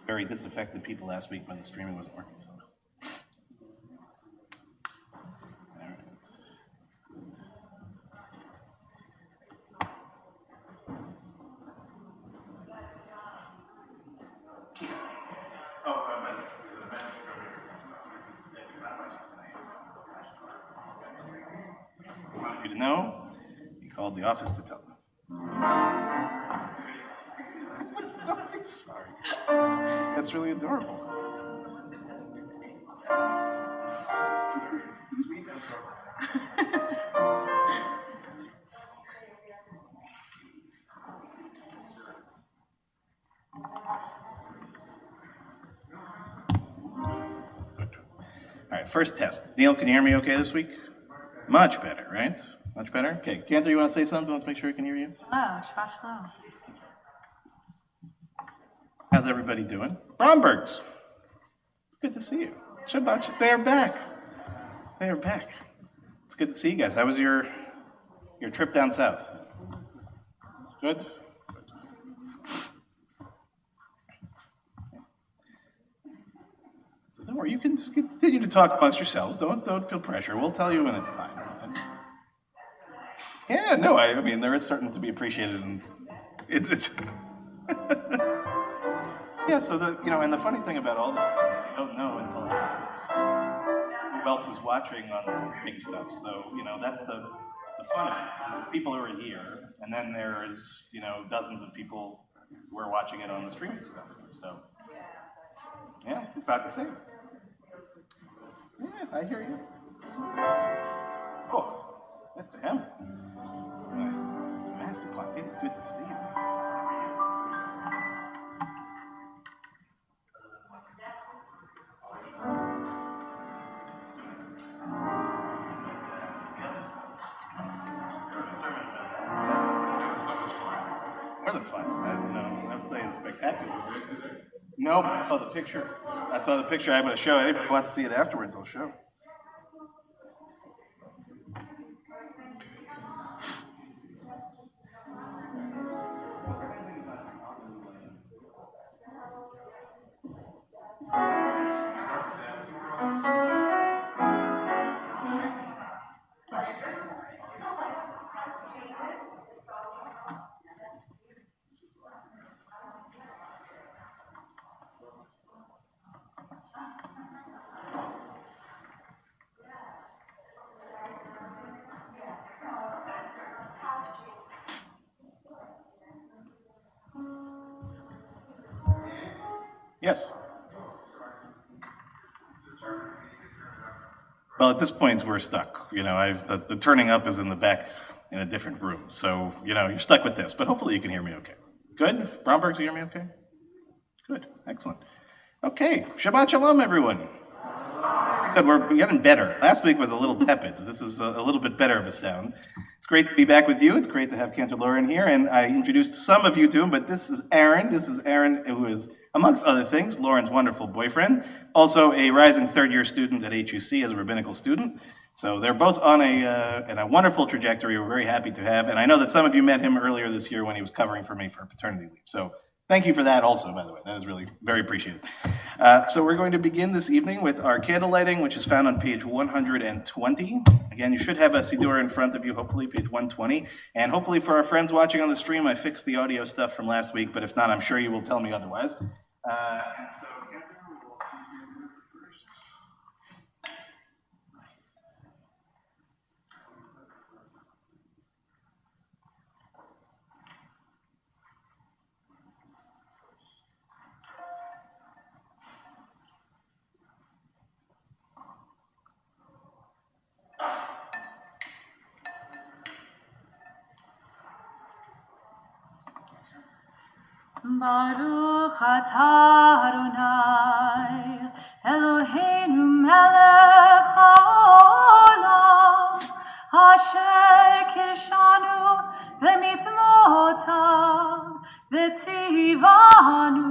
very disaffected people last week when the streaming wasn't working. So. I wanted you to know, he called the office to tell them. Don't be sorry. That's really adorable. Sweet and All right, first test. Neil, can you hear me okay this week? Much better, right? Much better? Okay, Cantor, you want to say something? Let's make sure we can hear you. Hello, Shabbat Shalom. How's everybody doing? Brombergs, it's good to see you. Shabbat, they're back. They are back. It's good to see you guys. How was your trip down south? Good? So don't worry, you can continue to talk amongst yourselves. Don't feel pressure. We'll tell you when it's time. Yeah, no, I mean, there is certain to be appreciated, and it's yeah, so and the funny thing about all this, you don't know until who else is watching on the big stuff. So, that's the fun of it. People who are here, and then there's, dozens of people who are watching it on the streaming stuff. So, yeah, it's not the same. Yeah, I hear you. Oh, Mr. Hem. Master Plan, it's good to see you. More than fun. I would say it's spectacular. No, but I saw the picture. I'm going to show. Anybody wants to see it afterwards, I'll show. Yes. Well, at this point, we're stuck. The turning up is in the back in a different room. So, you're stuck with this. But hopefully you can hear me okay. Good? Brombergs, you hear me okay? Good. Excellent. Okay. Shabbat Shalom, everyone. Good. We're getting better. Last week was a little tepid. This is a little bit better of a sound. It's great to be back with you. It's great to have Cantor Lauren here. And I introduced some of you to him, but this is Aaron. This is Aaron, who is, amongst other things, Lauren's wonderful boyfriend. Also a rising third-year student at HUC as a rabbinical student. So they're both on a wonderful trajectory we're very happy to have. And I know that some of you met him earlier this year when he was covering for me for paternity leave. So thank you for that also, by the way. That is really very appreciated. So we're going to begin this evening with our candle lighting, which is found on page 120. Again, you should have a Siddur in front of you, hopefully, page 120. And hopefully for our friends watching on the stream, I fixed the audio stuff from last week, but if not, I'm sure you will tell me otherwise. And so, Baruch atah Adonai Eloheinu melech haolam asher kirshanu b'mitzvotav v'tzivanu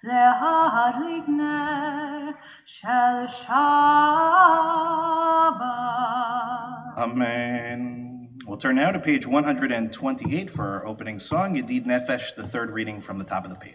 lehadlik ner shel Shabbat. Amen. We'll turn now to page 128 for our opening song, Yedid Nefesh, the third reading from the top of the page.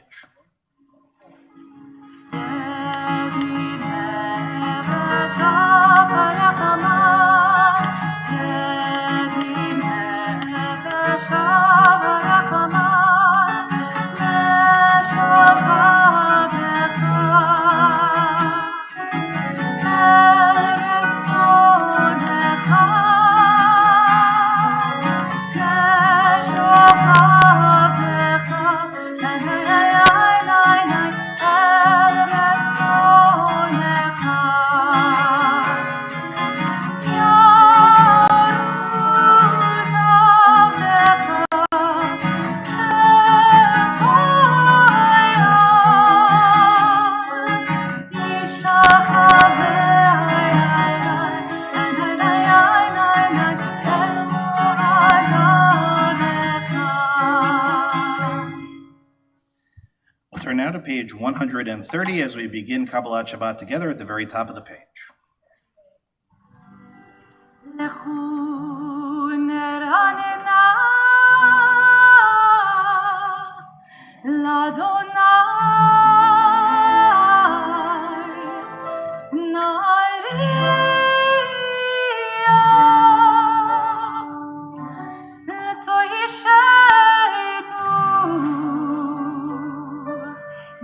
Turn now to page 130 as we begin Kabbalat Shabbat together at the very top of the page.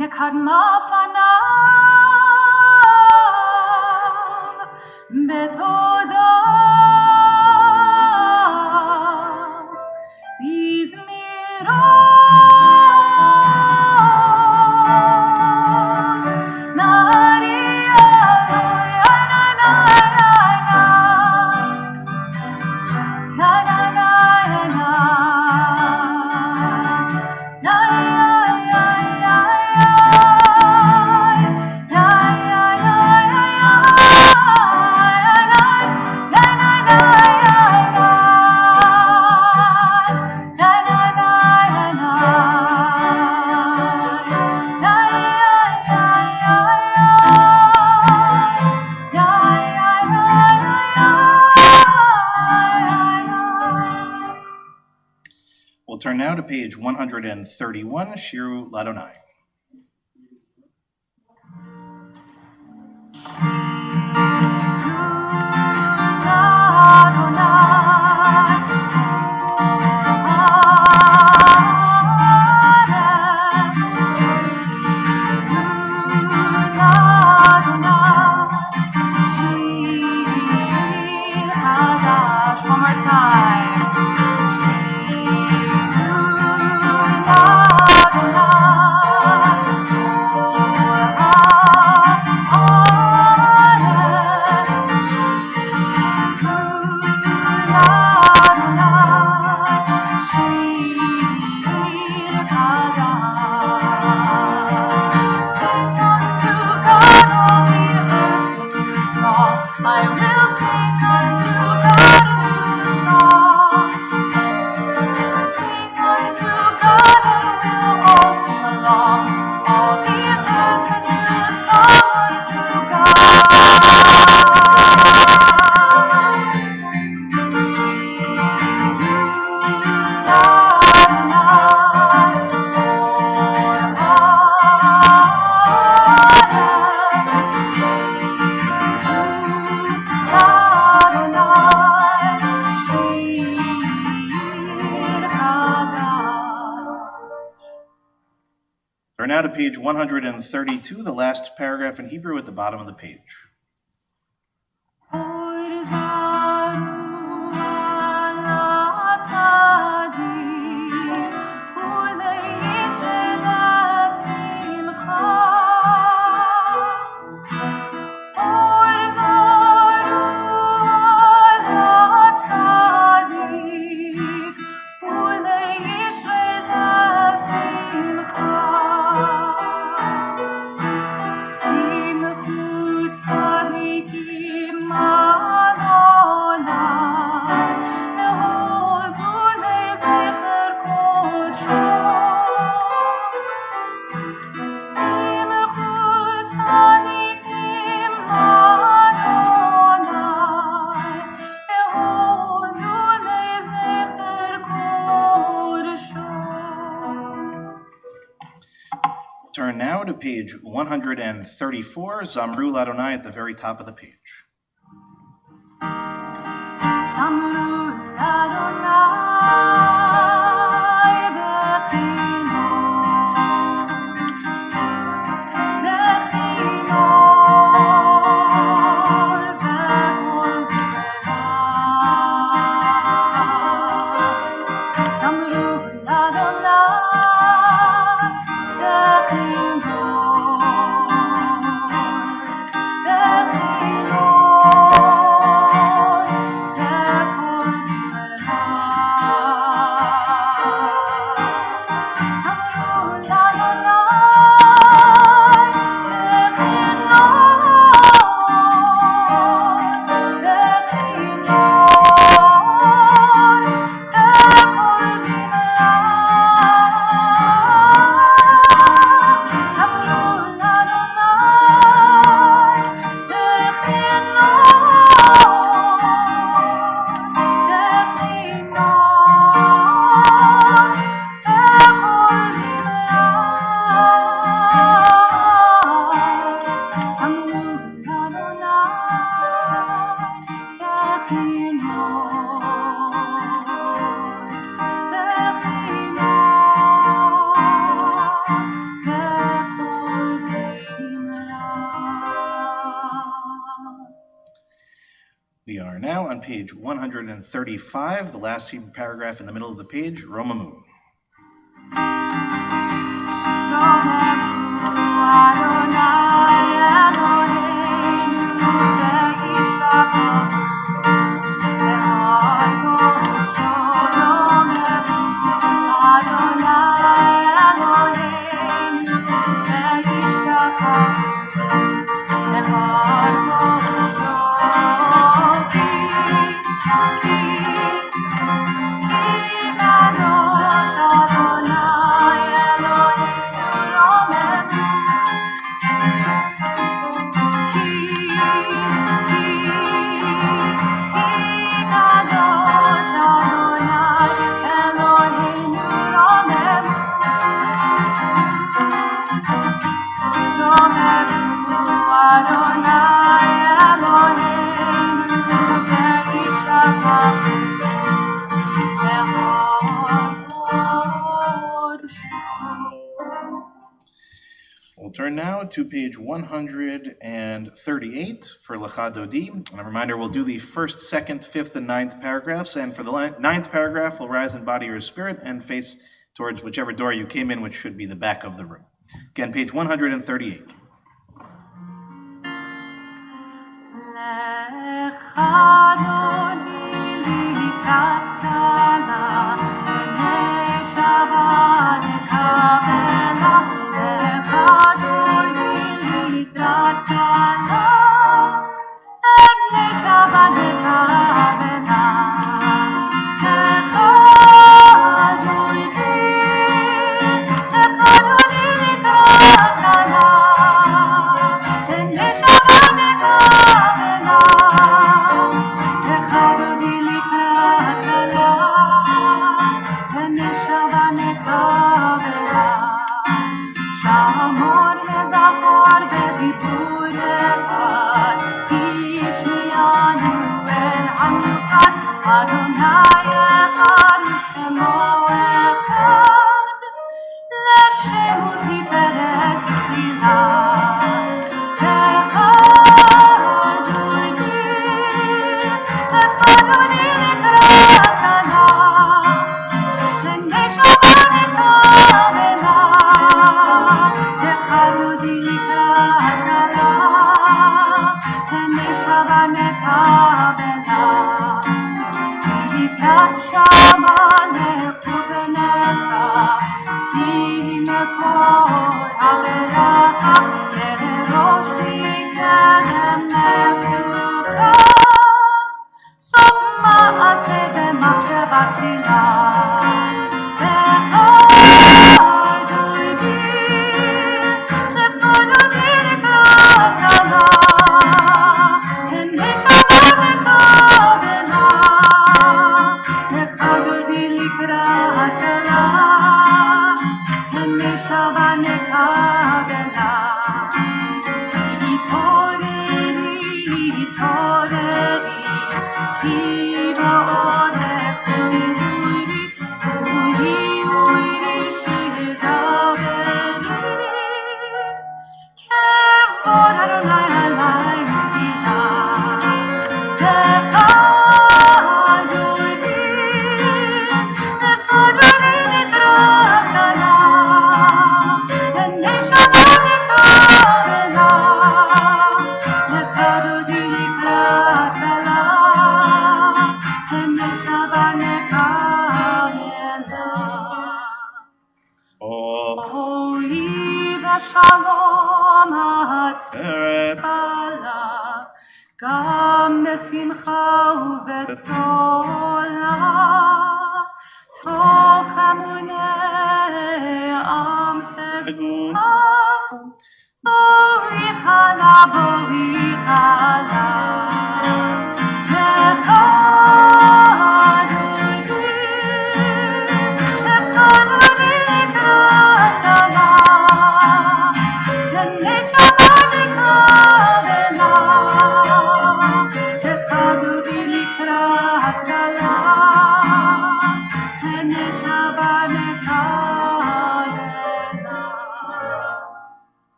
Nekadma fanav betoda bizmirot naria We'll turn now to page 131, Shiru Ladonai. One more time. I will sing unto God a new song. Sing unto God and we'll all sing along. All the earth a new song unto God. Turn now to page 132, the last paragraph in Hebrew at the bottom of the page. Simcha turn now to page 134, Zamru Ladonai at the very top of the page. Zamru Ladonai bechino, bechino, bechol zera. Zamru Ladonai bechino, bechino. We are now on page 135, the last Hebrew paragraph in the middle of the page, Romamu. We'll turn now to page 138 for Lecha Dodi. And a reminder, we'll do the first, second, fifth, and ninth paragraphs. And for the ninth paragraph, we'll rise in body or spirit and face towards whichever door you came in, which should be the back of the room. Again, page 138. Shabbat Kabbalah. Toreri, Kiva Orech, Uri Shidaveri, Kevod Adonai Alai Vida, Echad Uri, Echad Uri Nikrakala, Enei Shabbat Kabbalah, Echad Uri Nikrakala, Enei Shabbat Kabbalah. Ohi v'shalom ha'tefala, gam besimcha u'betzola, toch emunei am segula, bori chala,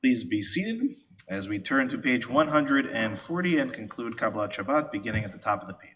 Please be seated as we turn to page 140 and conclude Kabbalat Shabbat, beginning at the top of the page.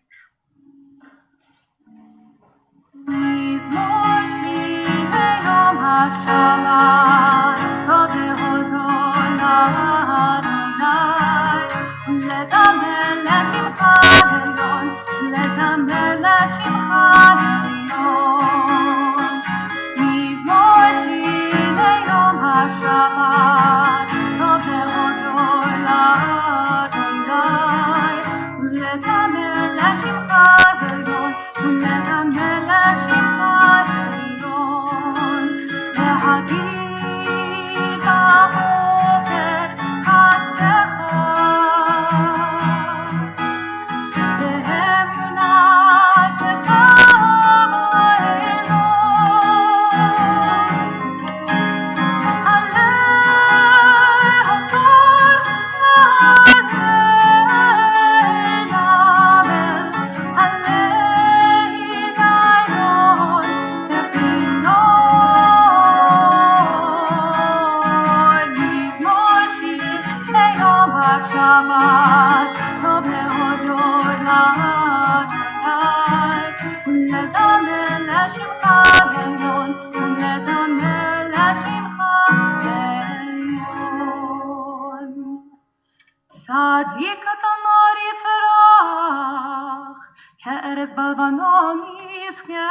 צדיק אתה מורי פרח, כארץ בלבנון יזכה,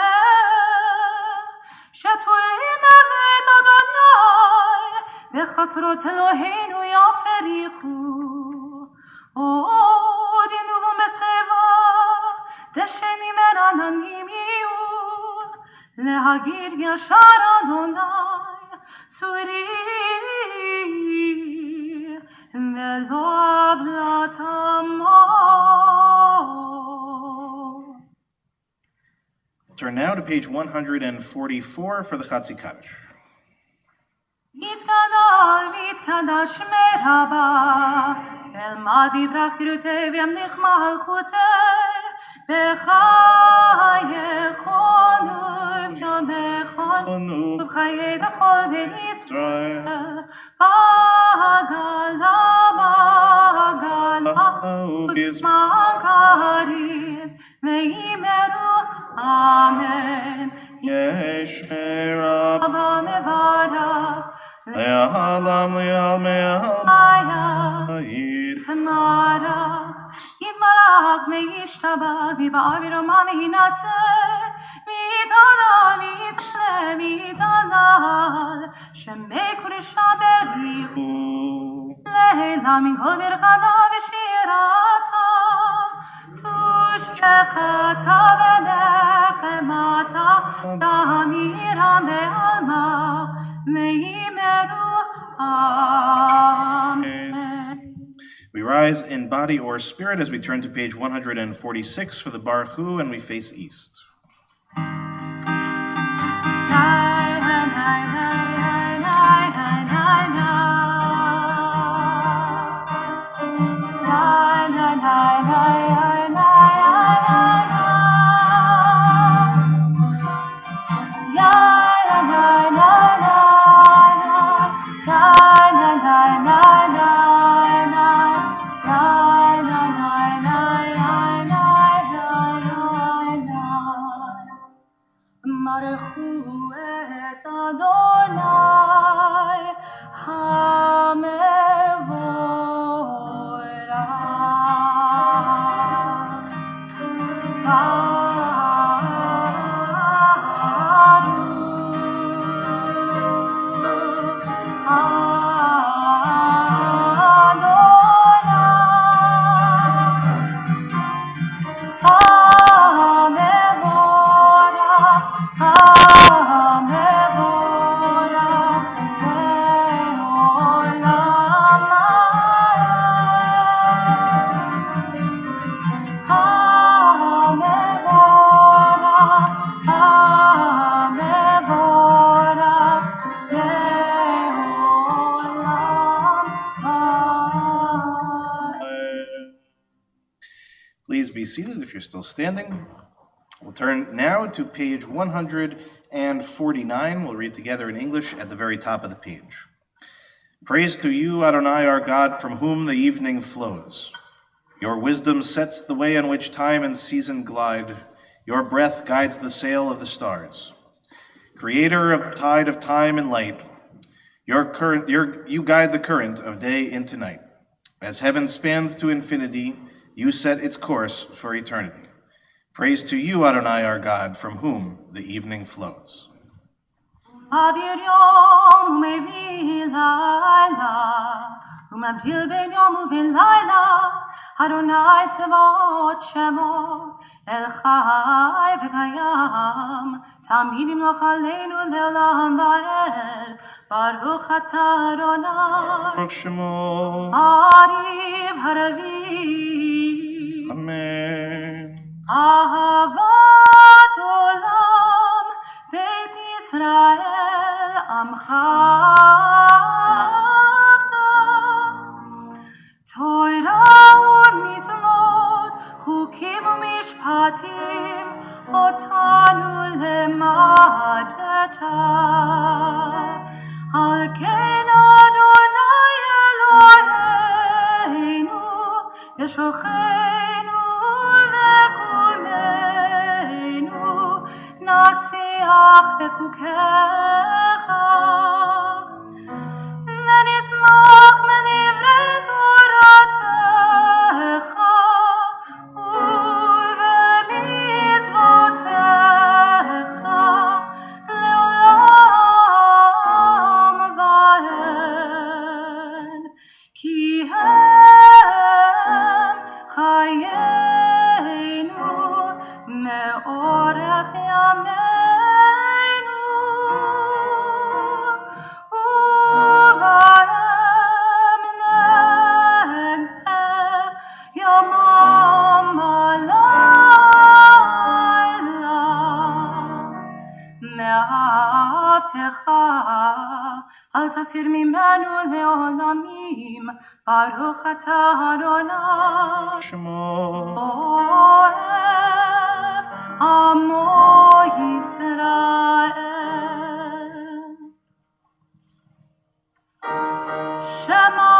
שטועים בבית אדוני, בחצרות אלוהינו יפריחו. עוד ינובו בשיבה, דשנים ועננים יהיו, להגיד ישר אדוני, צורי. Turn now to page 144 for the Chatzi Kaddish. מתקדש מרבה, אל מה דברה חירותי וימליך מלכותי, בחייכונו ויומכונו, ובחיי וכל בן ישראל, בגלה ובזמן קריב, ויאמרו אמן. יש רבה מברך, לעולם לעלמי תמרח, יתברך וישתבח, ויבער ברמה וינשא, ויתהלל, שמי קודשה בריחו, לילה מן כל ברכתה ושירתה, תושבחתה ונחמתה, תמירה בעלמה, ויאמרו Amen. We rise in body or spirit as we turn to page 146 for the Baruch Hu, and we face east. ברכו את אדוני המבורך. Please be seated if you're still standing. We'll turn now to page 149. We'll read together in English at the very top of the page. Praise to you, Adonai, our God, from whom the evening flows. Your wisdom sets the way on which time and season glide. Your breath guides the sail of the stars. Creator of tide of time and light, you guide the current of day into night. As heaven spans to infinity, you set its course for eternity. Praise to you, Adonai, our God, from whom the evening flows. מעביר יום ומביא לילה, ומבדיל בין יום ובין לילה, אדוני צבאות שמו, אל חי וקיים, תמיד ימלוך עלינו לעולם ועד, ברוך אתה אדוני. ברוך שמו. עריב הרביעי. אמן. אהבת עולם, בית ישראל עמך אהבת. תורה ומצוות, חוקים ומשפטים, אותנו למדת. על כן אדוני אלוהינו, ישוכנו וקומנו, נשיח בחוקיך, ונשמח מדברי תורתך, ובמצוותיך, לעולם ועד, כי הם חיינו מאורך ימינו, ובהם נגלה יומם ולילה. מאהבתך אל תסיר ממנו לעולמים, ברוך אתה אדוני. שמו. אוהב עמו ישראל. שמע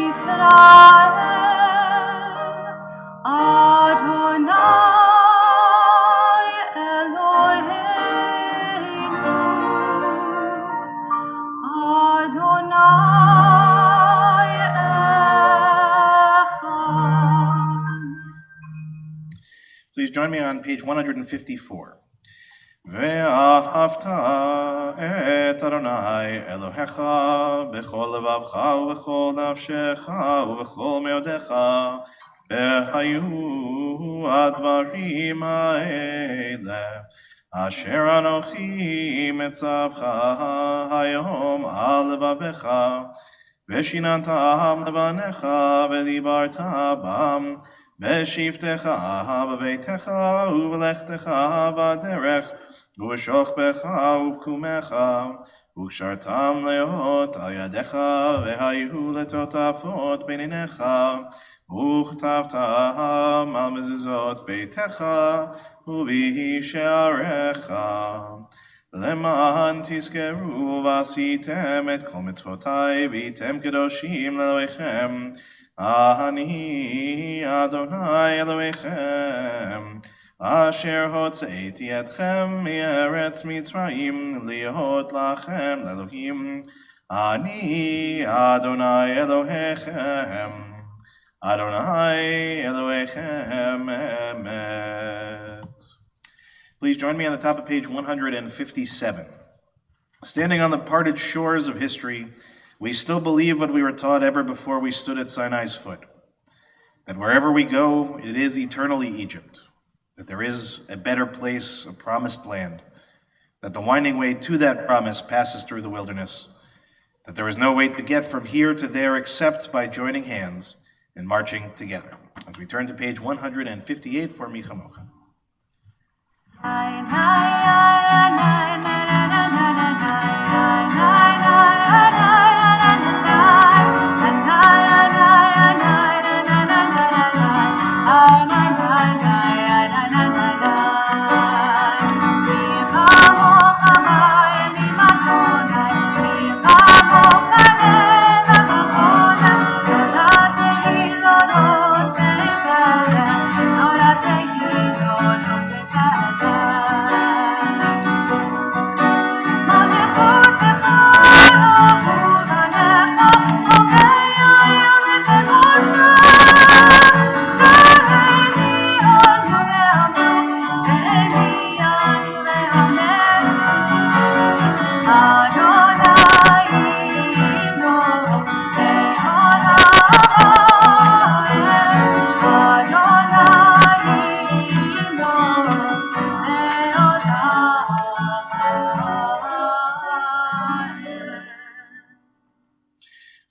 ישראל, אדוני אלוהינו, אדוני אחד. Please join me on page 154. ואהבת את אדוני אלוהיך בכל לבבך ובכל נפשך ובכל מאודך, והיו הדברים האלה אשר אנוכי מצווך היום על לבבך, ושיננתם לבניך ודיברת בם בשבתך בביתך ובלכתך בדרך ובשוכבך ובקומך, וקשרתם להיות על ידיך והיו לטוטפות בין עיניך, וכתבתם על מזוזות ביתך ובשעריך, למען תזכרו ועשיתם את כל מצוותיי והייתם קדושים לאלוהיכם. אני אדוני אלוהיכם, אשר הוצאתי אתכם מארץ מצרים להיות לכם לאלוהים. אני אדוני אלוהיכם, Adonai Elohechem Emet. Please join me on the top of page 157. Standing on the parted shores of history, we still believe what we were taught ever before we stood at Sinai's foot, that wherever we go, it is eternally Egypt, that there is a better place, a promised land, that the winding way to that promise passes through the wilderness, that there is no way to get from here to there except by joining hands and marching together. As we turn to page 158 for Mi Chamocha.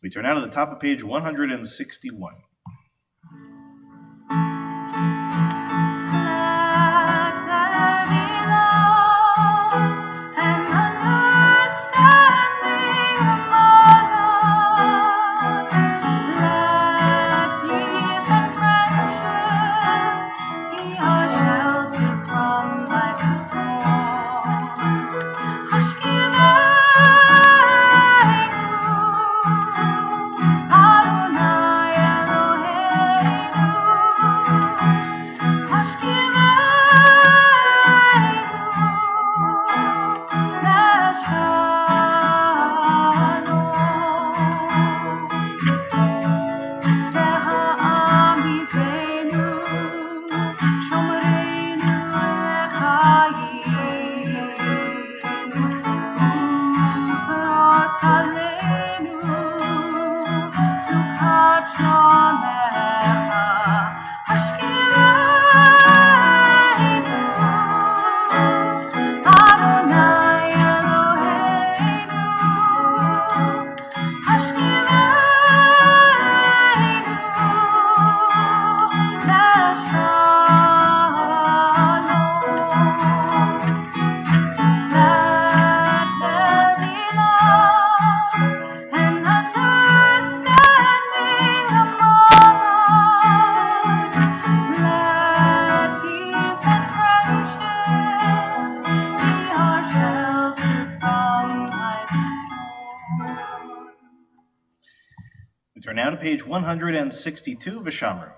We turn now to the top of page 161. Turn now to page 162 of Vishamru.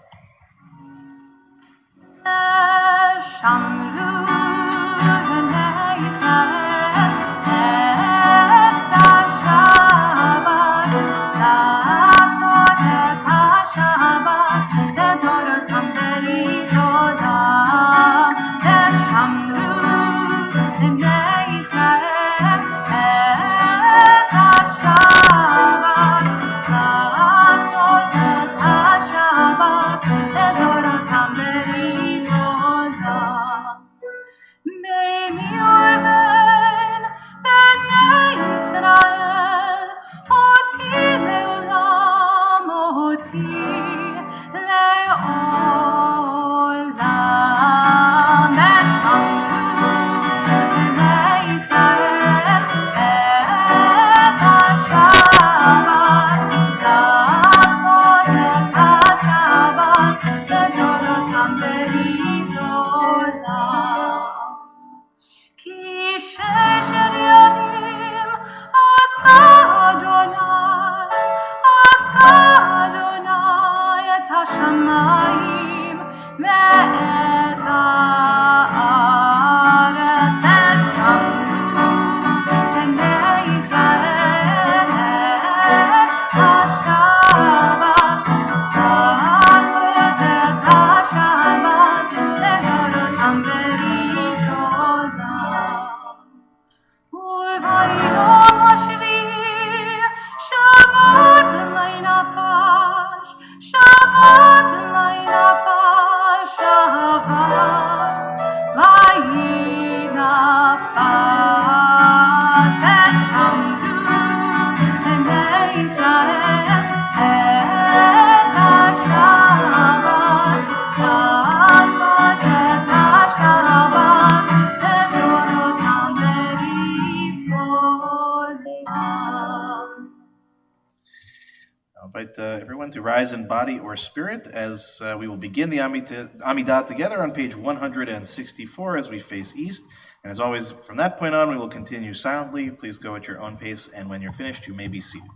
Hashamayim ve'et invite everyone to rise in body or spirit as we will begin the Amidah together on page 164 as we face east. And as always, from that point on, we will continue silently. Please go at your own pace, and when you're finished, you may be seated.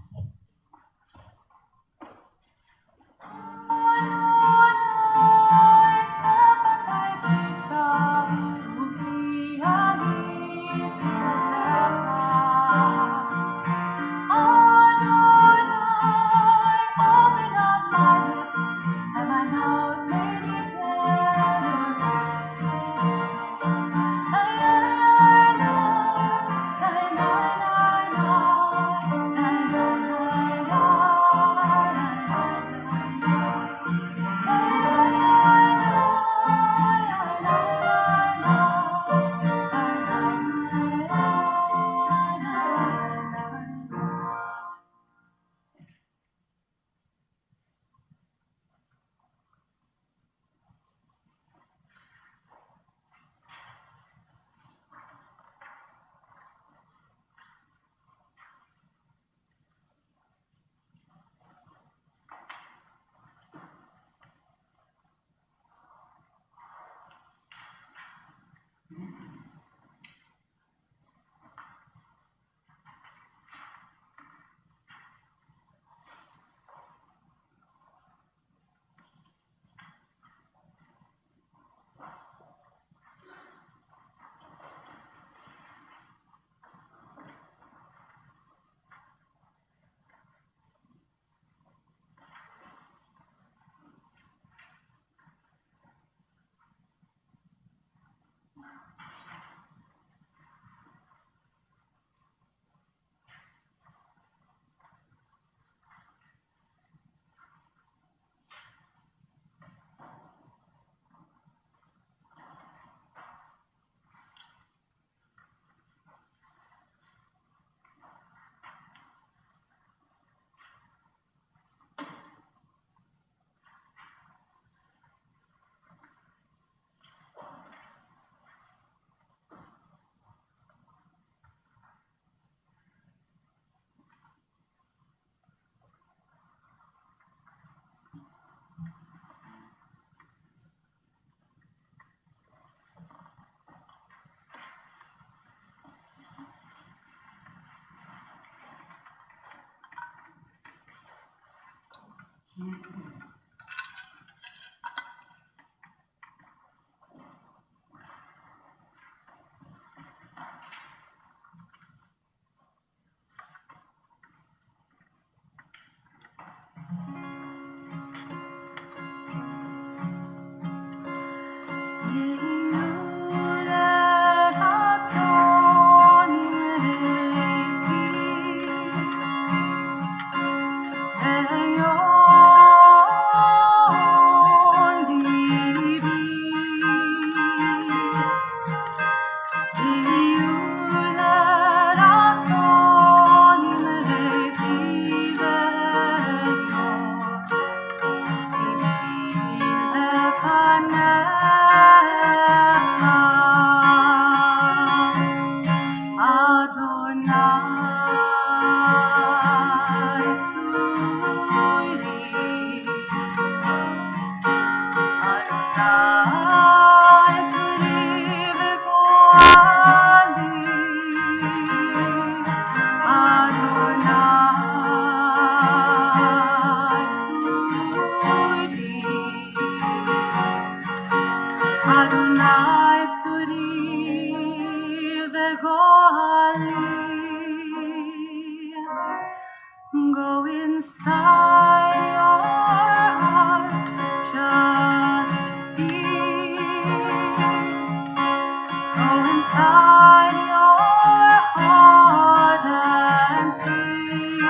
Go inside your heart, just be. Go inside your heart and see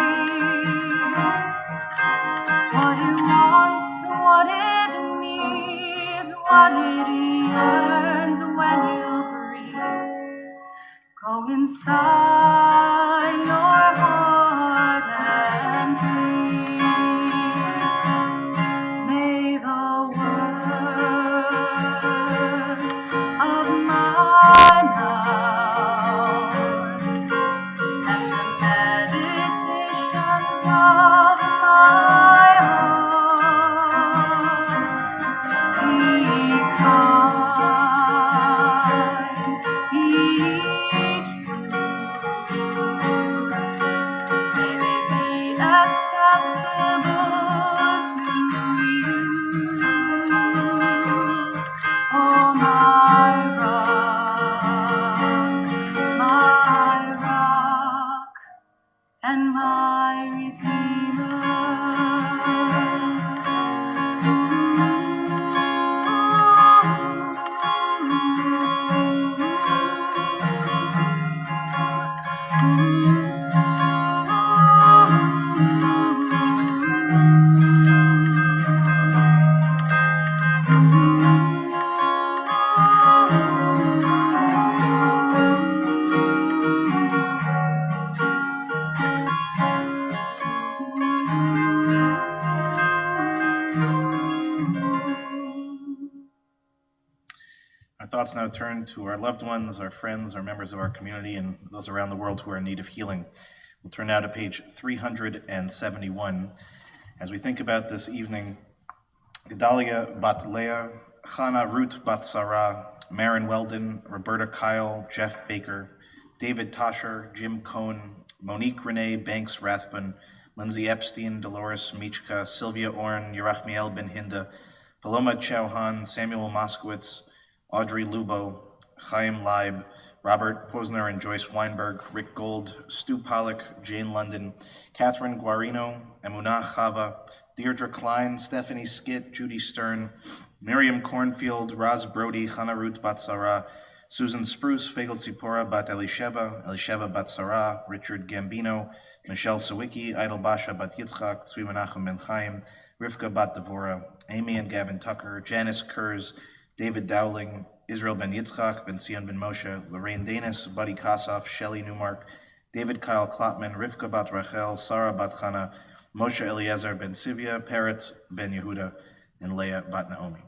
what it wants, what it needs, what it yearns when you breathe. Go inside your heart and see. May the words of my mouth and the meditations of my thoughts now turn to our loved ones, our friends, our members of our community, and those around the world who are in need of healing. We'll turn now to page 371 as we think about this evening Gedalia Bat Leah, Chana Ruth Bat Sarah, Marin Weldon, Roberta Kyle, Jeff Baker, David Tosher, Jim Cohn, Monique Renee Banks Rathbun, Lindsay Epstein, Dolores Michka, Sylvia Orn, Yerachmiel Ben Hinda, Paloma Chauhan, Samuel Moskowitz, Audrey Lubo, Chaim Leib, Robert Posner and Joyce Weinberg, Rick Gold, Stu Pollack, Jane London, Catherine Guarino, Emunah Chava, Deirdre Klein, Stephanie Skitt, Judy Stern, Miriam Cornfield, Raz Brody, Chana Ruth Bat Sarah, Susan Spruce, Fagel Tzipora Bat Elisheva Bat Sarah, Richard Gambino, Michelle Sawicki, Idel Basha Bat Yitzchak, Tzvi Menachem Ben Chaim, Rivka Bat Devora, Amy and Gavin Tucker, Janice Kurz, David Dowling, Israel Ben Yitzchak, Ben Sion Ben Moshe, Lorraine Danis, Buddy Kosoff, Shelley Newmark, David Kyle Klotman, Rivka Bat Rachel, Sarah Bat Chana, Moshe Eliezer Ben Sivia, Peretz Ben Yehuda, and Leah Bat Naomi.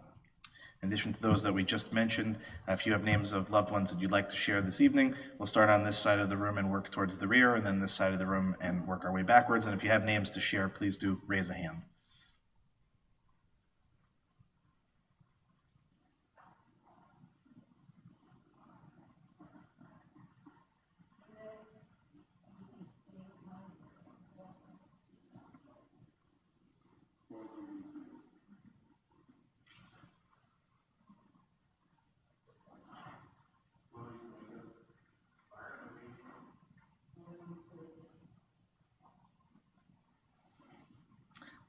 In addition to those that we just mentioned, if you have names of loved ones that you'd like to share this evening, we'll start on this side of the room and work towards the rear, and then this side of the room and work our way backwards. And if you have names to share, please do raise a hand.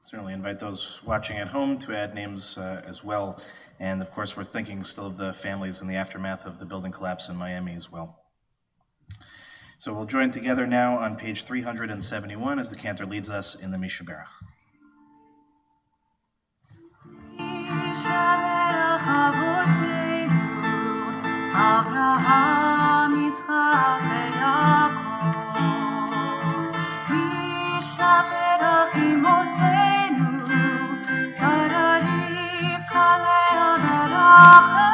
Certainly invite those watching at home to add names as well. And of course, we're thinking still of the families in the aftermath of the building collapse in Miami as well. So we'll join together now on page 371 as the cantor leads us in the Mishaberach. Avraham, Yitzchak, Mishaberach imotenu, Sarah, Rivka, Leah, Rachel.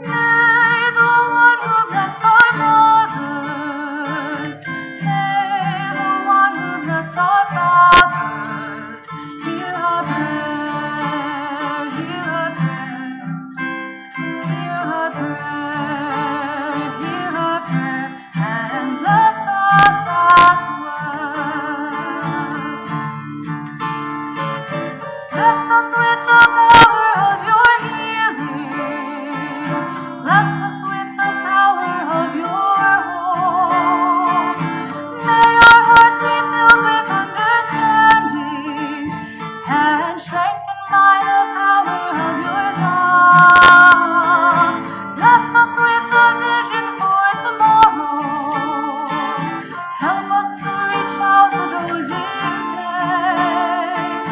May the one who bless our mothers, may the one who bless our fathers, hear our prayer, hear our prayer, hear our prayer, hear our prayer, and bless us as well. Bless us with the power of your healing. Bless us with the power of your hope. May our hearts be filled with understanding and strengthened by the power of your love. Bless us with the vision for tomorrow. Help us to reach out to those in pain.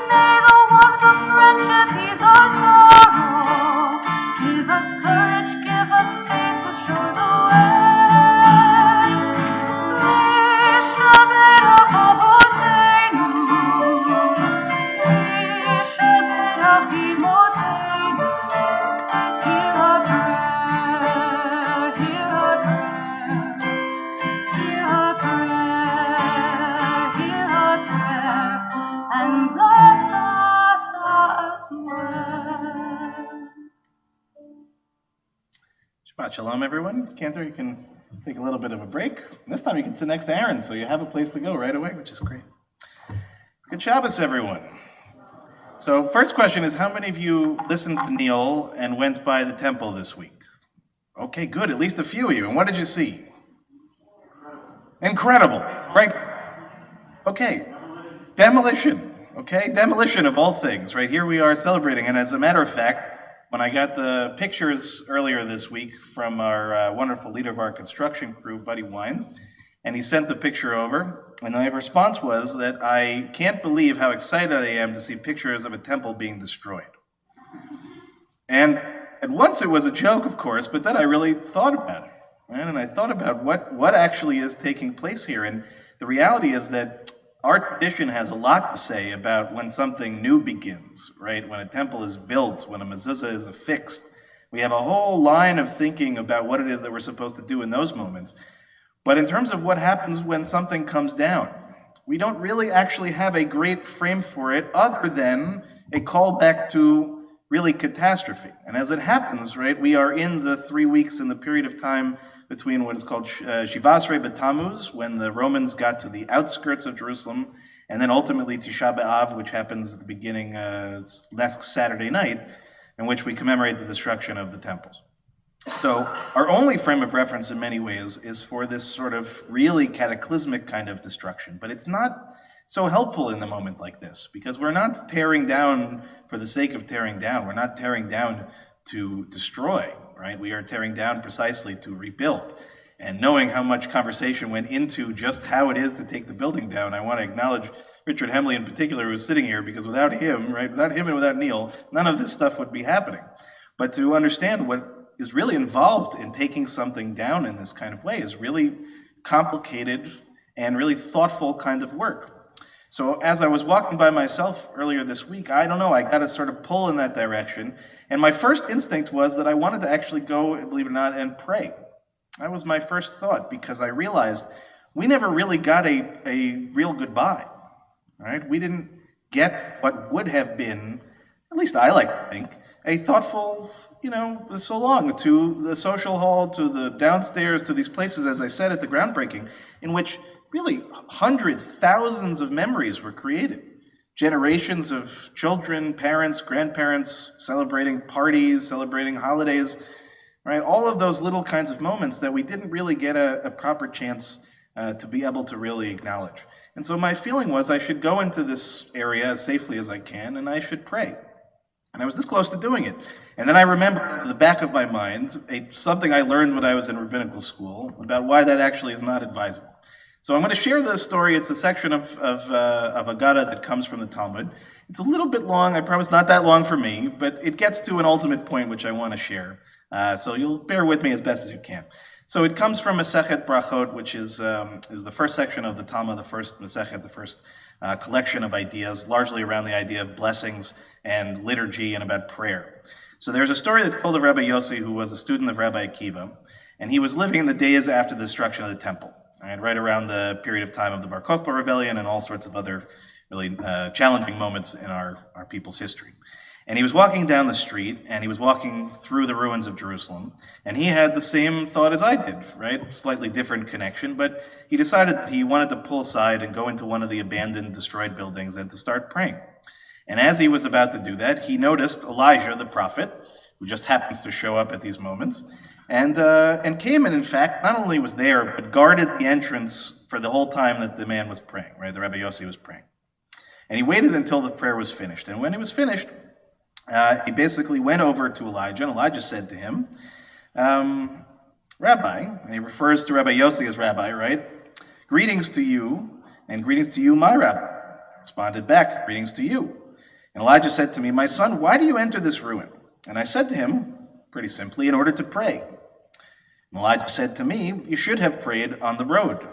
May the warmth of friendship ease our sorrow. Give us courage, give us faith to show the way. Mishaberach avotenu, Mishaberach imotenu. Hear our prayer, hear our prayer, hear our prayer, hear our prayer, and bless us as well. Shabbat Shalom, everyone. Cantor, you can take a little bit of a break. This time you can sit next to Aaron, so you have a place to go right away, which is great. Good Shabbos, everyone. So first question is, how many of you listened to Neil and went by the temple this week? Okay, good. At least a few of you. And what did you see? Incredible, right? Okay, demolition. Okay, demolition of all things, right? Here we are celebrating. And as a matter of fact, when I got the pictures earlier this week from our wonderful leader of our construction crew, Buddy Wines, and he sent the picture over, and my response was that I can't believe how excited I am to see pictures of a temple being destroyed. And at once it was a joke, of course, but then I really thought about it, right? And I thought about what actually is taking place here. And the reality is that our tradition has a lot to say about when something new begins, right? When a temple is built, when a mezuzah is affixed, We have a whole line of thinking about what it is that we're supposed to do in those moments. But in terms of what happens when something comes down, we don't really actually have a great frame for it other than a callback to really catastrophe. And as it happens, right, we are in the 3 weeks in the period of time between what is called Shivasrei B'Tammuz, when the Romans got to the outskirts of Jerusalem, and then ultimately Tisha B'Av, which happens at the beginning, next Saturday night, in which we commemorate the destruction of the temples. So our only frame of reference in many ways is for this sort of really cataclysmic kind of destruction. But it's not so helpful in the moment like this, because we're not tearing down for the sake of tearing down. We're not tearing down to destroy, right? We are tearing down precisely to rebuild. And knowing how much conversation went into just how it is to take the building down, I want to acknowledge Richard Hemley in particular, who is sitting here, because without him, right, without him and without Neil, none of this stuff would be happening. But to understand what is really involved in taking something down in this kind of way is really complicated and really thoughtful kind of work. So as I was walking by myself earlier this week, I don't know, I got a sort of pull in that direction. And my first instinct was that I wanted to actually go, believe it or not, and pray. That was my first thought, because I realized we never really got a real goodbye, right? We didn't get what would have been, at least I like to think, a thoughtful, so long, to the social hall, to the downstairs, to these places, as I said at the groundbreaking, in which really hundreds, thousands of memories were created. Generations of children, parents, grandparents celebrating parties, celebrating holidays, right? All of those little kinds of moments that we didn't really get a proper chance to be able to really acknowledge. And so my feeling was I should go into this area as safely as I can, and I should pray. And I was this close to doing it. And then I remembered in the back of my mind something I learned when I was in rabbinical school about why that actually is not advisable. So I'm going to share this story. It's a section of Agada that comes from the Talmud. It's a little bit long. I promise not that long for me, but it gets to an ultimate point which I want to share. So you'll bear with me as best as you can. So it comes from Masechet Brachot, which is the first section of the Talmud, the first Masechet, the first collection of ideas, largely around the idea of blessings and liturgy and about prayer. So there's a story that's told of Rabbi Yossi, who was a student of Rabbi Akiva, and he was living in the days after the destruction of the temple, right around the period of time of the Bar Kokhba rebellion and all sorts of other really challenging moments in our people's history. And he was walking down the street, and he was walking through the ruins of Jerusalem, and he had the same thought as I did, right? Slightly different connection, but he decided that he wanted to pull aside and go into one of the abandoned, destroyed buildings and to start praying. And as he was about to do that, he noticed Elijah, the prophet, who just happens to show up at these moments, and came and, in fact, not only was there, but guarded the entrance for the whole time that the man was praying, right? The Rabbi Yossi was praying. And he waited until the prayer was finished. And when it was finished, he basically went over to Elijah, and Elijah said to him, Rabbi, and he refers to Rabbi Yossi as Rabbi, right? Greetings to you, and greetings to you, my Rabbi. Responded back, greetings to you. And Elijah said to me, my son, why do you enter this ruin? And I said to him, pretty simply, in order to pray. And Elijah said to me, you should have prayed on the road.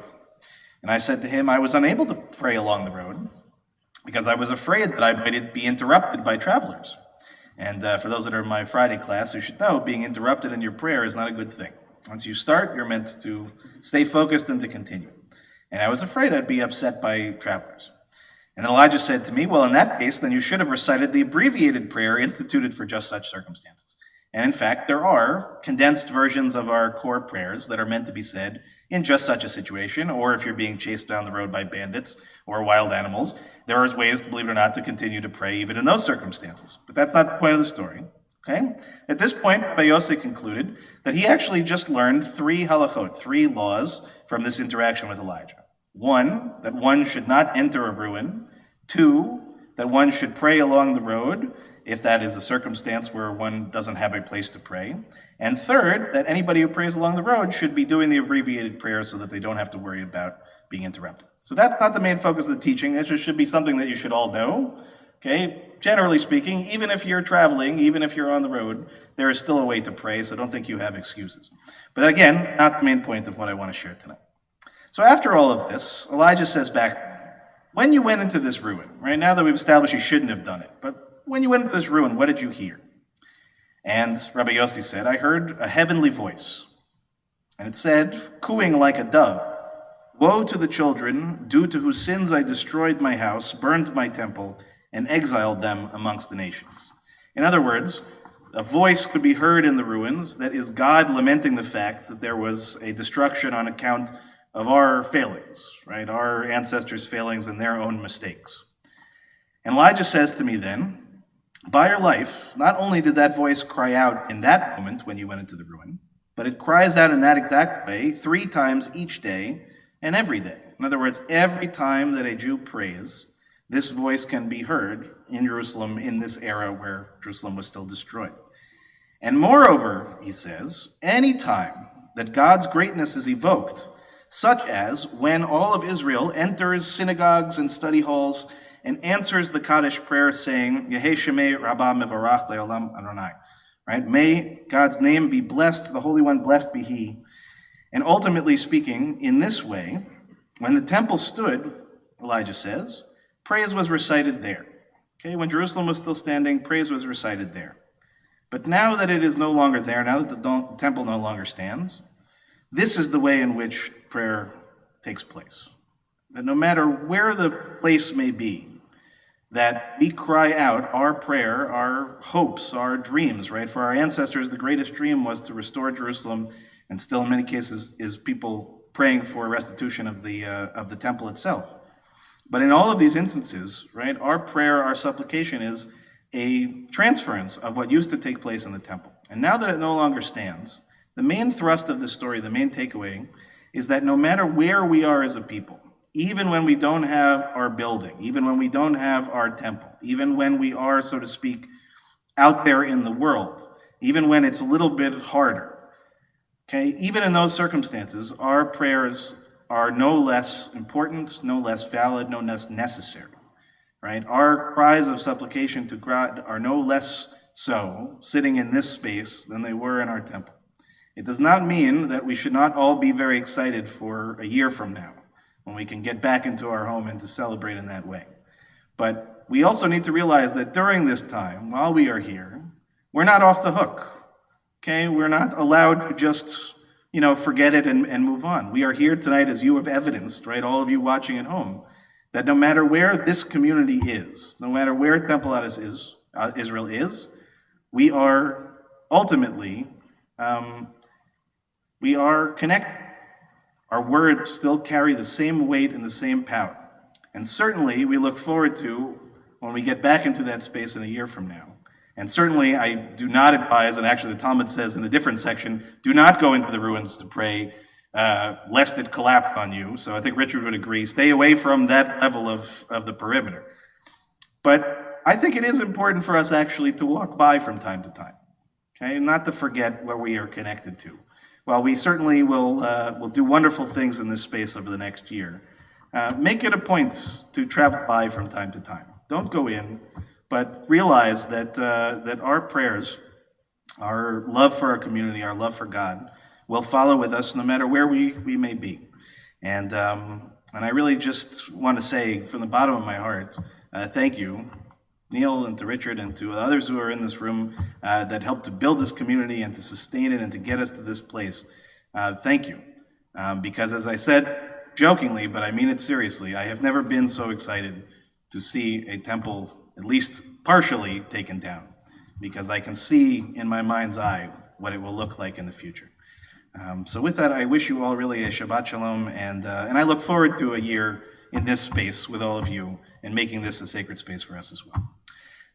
And I said to him, I was unable to pray along the road because I was afraid that I might be interrupted by travelers. And for those that are in my Friday class, you should know being interrupted in your prayer is not a good thing. Once you start, you're meant to stay focused and to continue. And I was afraid I'd be upset by travelers. And then Elijah said to me, well, in that case, then you should have recited the abbreviated prayer instituted for just such circumstances. And in fact, there are condensed versions of our core prayers that are meant to be said in just such a situation, or if you're being chased down the road by bandits or wild animals, there are ways, believe it or not, to continue to pray even in those circumstances. But that's not the point of the story, okay? At this point, Rabbi Yossi concluded that he actually just learned 3 halachot, 3 laws from this interaction with Elijah. 1, that one should not enter a ruin. 2, that one should pray along the road, if that is a circumstance where one doesn't have a place to pray. And 3rd, that anybody who prays along the road should be doing the abbreviated prayer so that they don't have to worry about being interrupted. So that's not the main focus of the teaching. It just should be something that you should all know. Okay? Generally speaking, even if you're traveling, even if you're on the road, there is still a way to pray, so don't think you have excuses. But again, not the main point of what I want to share tonight. So after all of this, Elijah says back, when you went into this ruin, right now that we've established you shouldn't have done it, but when you went into this ruin, what did you hear? And Rabbi Yossi said, I heard a heavenly voice, and it said, cooing like a dove, woe to the children, due to whose sins I destroyed my house, burned my temple, and exiled them amongst the nations. In other words, a voice could be heard in the ruins that is God lamenting the fact that there was a destruction on account of our failings, right? Our ancestors' failings and their own mistakes. And Elijah says to me then, by your life, not only did that voice cry out in that moment when you went into the ruin, but it cries out in that exact way 3 times each day and every day. In other words, every time that a Jew prays, this voice can be heard in Jerusalem in this era where Jerusalem was still destroyed. And moreover, he says, any time that God's greatness is evoked, such as when all of Israel enters synagogues and study halls and answers the Kaddish prayer saying, Yehei Shemei Rabbah Mevarach Le'olam Adonai. Right? May God's name be blessed, the Holy One, blessed be He. And ultimately speaking, in this way, when the temple stood, Elijah says, praise was recited there. Okay, when Jerusalem was still standing, praise was recited there. But now that it is no longer there, now that the temple no longer stands, this is the way in which prayer takes place. That no matter where the place may be, that we cry out our prayer, our hopes, our dreams, right? For our ancestors, the greatest dream was to restore Jerusalem, and still in many cases is people praying for restitution of the temple itself. But in all of these instances, right, our prayer, our supplication is a transference of what used to take place in the temple. And now that it no longer stands, the main thrust of this story, the main takeaway, is that no matter where we are as a people, even when we don't have our building, even when we don't have our temple, even when we are, so to speak, out there in the world, even when it's a little bit harder, okay, even in those circumstances, our prayers are no less important, no less valid, no less necessary, right? Our cries of supplication to God are no less so sitting in this space than they were in our temple. It does not mean that we should not all be very excited for a year from now, when we can get back into our home and to celebrate in that way. But we also need to realize that during this time, while we are here, we're not off the hook, okay? We're not allowed to just, forget it and move on. We are here tonight, as you have evidenced, right, all of you watching at home, that no matter where this community is, no matter where Temple Adas Israel is, we are ultimately, we are connected. Our words still carry the same weight and the same power. And certainly we look forward to when we get back into that space in a year from now. And certainly I do not advise, and actually the Talmud says in a different section, do not go into the ruins to pray, lest it collapse on you. So I think Richard would agree, stay away from that level of the perimeter. But I think it is important for us actually to walk by from time to time, okay? Not to forget where we are connected to. While we certainly will do wonderful things in this space over the next year, make it a point to travel by from time to time. Don't go in, but realize that our prayers, our love for our community, our love for God, will follow with us no matter where we may be. And I really just want to say from the bottom of my heart, thank you, Neil, and to Richard, and to others who are in this room that helped to build this community and to sustain it and to get us to this place. Thank you. Because as I said jokingly, but I mean it seriously, I have never been so excited to see a temple, at least partially, taken down. Because I can see in my mind's eye what it will look like in the future. So with that, I wish you all really a Shabbat Shalom, and I look forward to a year in this space with all of you and making this a sacred space for us as well.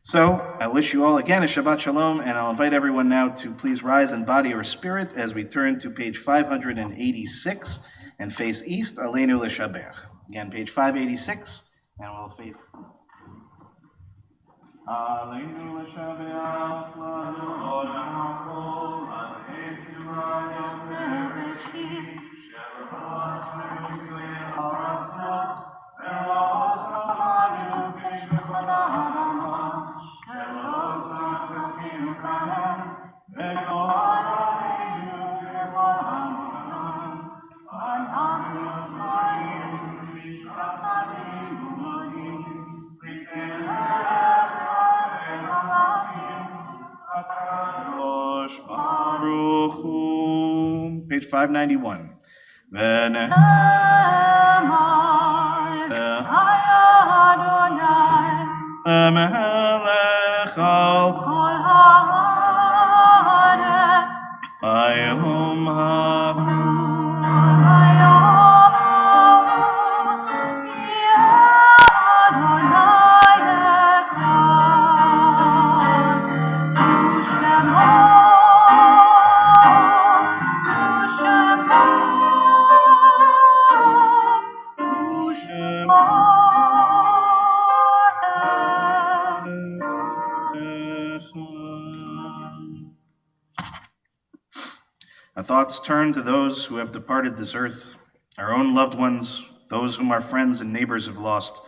So I wish you all again a Shabbat Shalom, and I'll invite everyone now to please rise in body or spirit as we turn to page 586 and face east, Aleinu L'Shabech. Again, page 586, and we'll face Aleinu L'Shabech, L'Adon HaKol, Aleinu L'Shabech, Baruch Hu. Page 591. Adonai, Melech al Kol haaretz, Hayom Our thoughts turn to those who have departed this earth, our own loved ones, those whom our friends and neighbors have lost,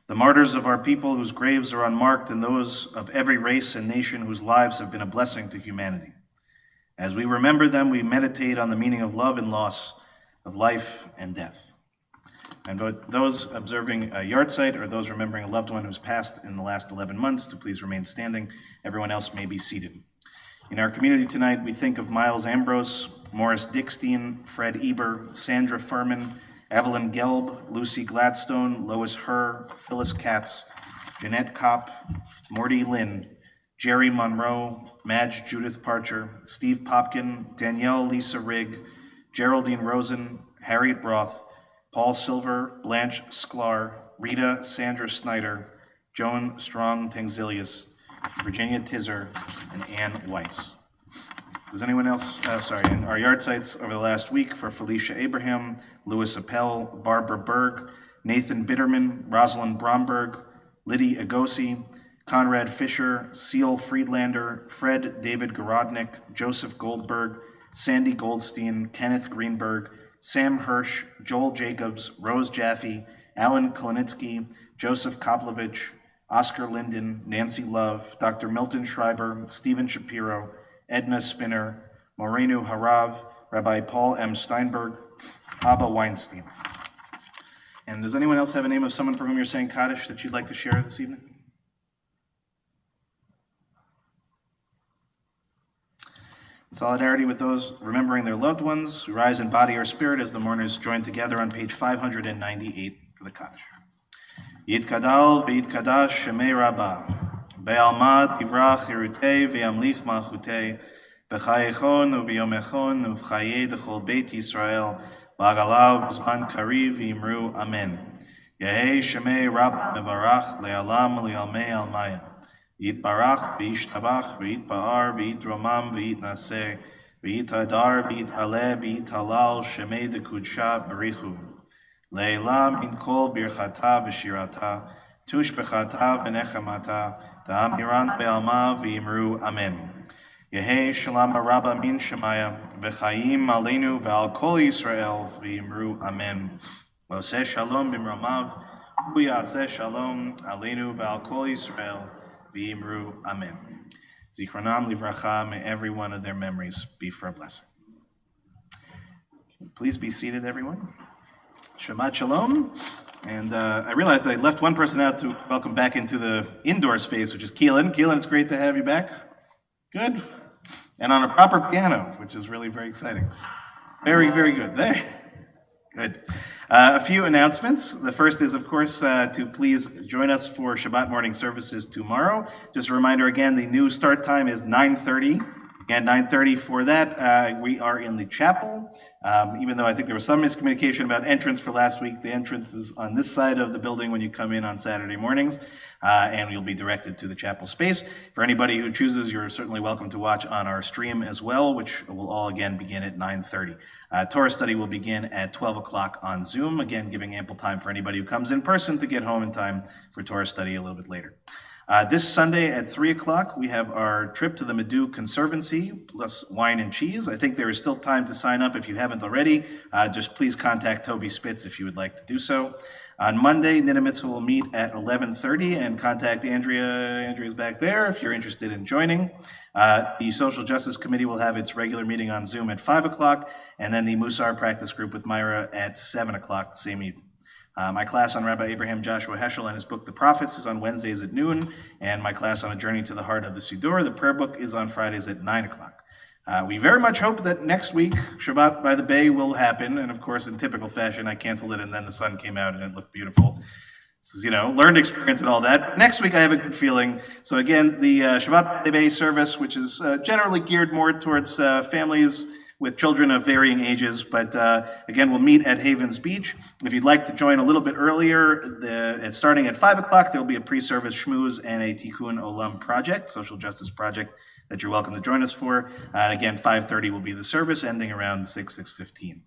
the martyrs of our people whose graves are unmarked, and those of every race and nation whose lives have been a blessing to humanity. As we remember them, we meditate on the meaning of love and loss, of life and death. And those observing a yard site or those remembering a loved one who's passed in the last 11 months to please remain standing. Everyone else may be seated. In our community tonight, we think of Miles Ambrose, Morris Dickstein, Fred Eber, Sandra Furman, Evelyn Gelb, Lucy Gladstone, Lois Herr, Phyllis Katz, Jeanette Kopp, Morty Lynn, Jerry Monroe, Madge Judith Parcher, Steve Popkin, Danielle Lisa Rigg, Geraldine Rosen, Harriet Roth, Paul Silver, Blanche Sklar, Rita Sandra Snyder, Joan Strong Tangzilius, Virginia Tizer, and Ann Weiss. Does anyone else, in our yard sites over the last week for Felicia Abraham, Louis Appel, Barbara Berg, Nathan Bitterman, Rosalind Bromberg, Liddy Agosi, Conrad Fisher, Seal Friedlander, Fred David Gorodnik, Joseph Goldberg, Sandy Goldstein, Kenneth Greenberg, Sam Hirsch, Joel Jacobs, Rose Jaffe, Alan Kolinitsky, Joseph Koplovich, Oscar Linden, Nancy Love, Dr. Milton Schreiber, Stephen Shapiro, Edna Spinner, Morenu Harav, Rabbi Paul M. Steinberg, Abba Weinstein. And does anyone else have a name of someone for whom you're saying Kaddish that you'd like to share this evening? In solidarity with those remembering their loved ones, we rise in body or spirit as the mourners join together on page 598 for the Kaddish. Yitkadal v'yitkadash shemei Rabbah, be'alma tivrach irutei ve'amlich malchutei, b'chayechon u'b'yomechon u'b'chayei d'chol beit Yisrael, b'agalav b'zman kariv v'imru amen. Yehei shemei Rabbah mevarach le'alam le'almei almaya. Yitbarach v'yishtabach v'yitba'ar v'yitromam v'yitnaseh v'yitadar v'yitaleh v'yitalal shemei d'kudsha b'richu. Le'elam min kol birchata v'shirata, tushbechata v'nechamata, ta'amiran be'alma v'imru amen. Yehei shalom rabba min shemaya, v'chayim aleinu v'al kol Yisrael v'imru amen. V'oseh shalom b'mromav, u'yaseh shalom aleinu v'al kol Yisrael v'imru amen. Zichronam livracha, may every one of their memories be for a blessing. Please be seated, everyone. Shabbat Shalom. And I realized I left one person out to welcome back into the indoor space, which is Keelan. Keelan, it's great to have you back. Good. And on a proper piano, which is really very exciting. Very, very good. There. Good. A few announcements. The first is, of course, to please join us for Shabbat morning services tomorrow. Just a reminder again, the new start time is 9:30. Again, 9:30 for that. We are in the chapel. Even though I think there was some miscommunication about entrance for last week, the entrance is on this side of the building when you come in on Saturday mornings, and you'll be directed to the chapel space. For anybody who chooses, you're certainly welcome to watch on our stream as well, which will all again begin at 9:30. Torah study will begin at 12 o'clock on Zoom, again giving ample time for anybody who comes in person to get home in time for Torah study a little bit later. This Sunday at 3 o'clock, we have our trip to the Medu Conservancy, plus wine and cheese. I think there is still time to sign up if you haven't already. Just please contact Toby Spitz if you would like to do so. On Monday, Nina Mitzvah will meet at 11:30, and contact Andrea. Andrea's back there if you're interested in joining. The Social Justice Committee will have its regular meeting on Zoom at 5 o'clock, and then the Musar Practice Group with Myra at 7 o'clock the same evening. My class on Rabbi Abraham Joshua Heschel and his book, The Prophets, is on Wednesdays at noon, and my class on A Journey to the Heart of the Siddur, the prayer book, is on Fridays at 9 o'clock. We very much hope that next week Shabbat by the Bay will happen, and of course, in typical fashion, I canceled it, and then the sun came out, and it looked beautiful. This is, learned experience and all that. Next week, I have a good feeling. So again, the Shabbat by the Bay service, which is generally geared more towards families with children of varying ages, but again, we'll meet at Havens Beach. If you'd like to join a little bit earlier, it's starting at 5 o'clock. There'll be a pre-service schmooze and a Tikkun Olam project, social justice project, that you're welcome to join us for. Again, 5:30 will be the service, ending around 6:15.